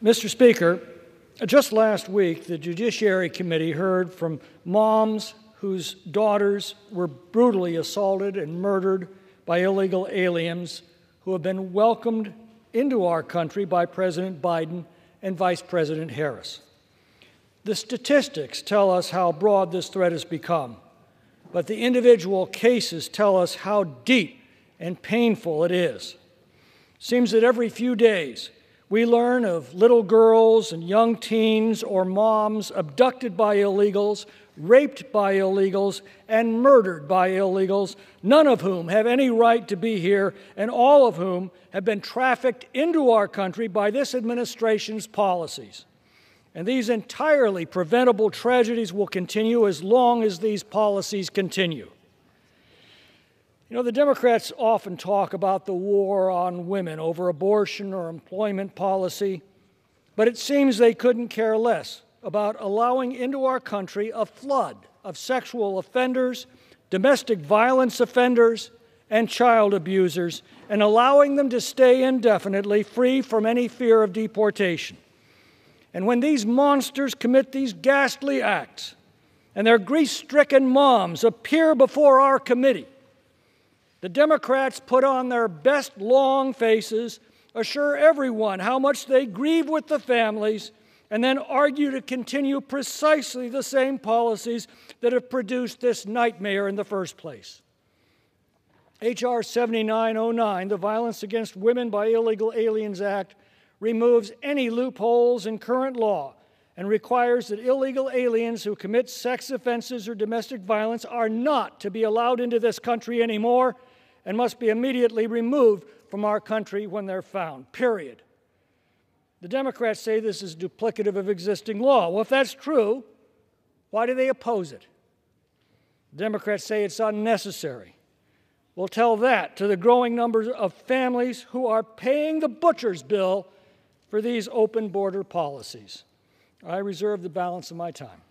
Mr. Speaker, just last week, the Judiciary Committee heard from moms whose daughters were brutally assaulted and murdered by illegal aliens who have been welcomed into our country by President Biden and Vice President Harris. The statistics tell us how broad this threat has become, but the individual cases tell us how deep and painful it is. It seems that every few days, we learn of little girls and young teens or moms abducted by illegals, raped by illegals, and murdered by illegals, none of whom have any right to be here, and all of whom have been trafficked into our country by this administration's policies. And these entirely preventable tragedies will continue as long as these policies continue. You know, the Democrats often talk about the war on women over abortion or employment policy, but it seems they couldn't care less about allowing into our country a flood of sexual offenders, domestic violence offenders, and child abusers, and allowing them to stay indefinitely free from any fear of deportation. And when these monsters commit these ghastly acts, and their grief-stricken moms appear before our committee, the Democrats put on their best long faces, assure everyone how much they grieve with the families, and then argue to continue precisely the same policies that have produced this nightmare in the first place. H.R. 7909, the Violence Against Women by Illegal Aliens Act, removes any loopholes in current law and requires that illegal aliens who commit sex offenses or domestic violence are not to be allowed into this country anymore and must be immediately removed from our country when they're found, period. The Democrats say this is duplicative of existing law. Well, if that's true, why do they oppose it? The Democrats say it's unnecessary. We'll tell that to the growing numbers of families who are paying the butcher's bill for these open border policies. I reserve the balance of my time.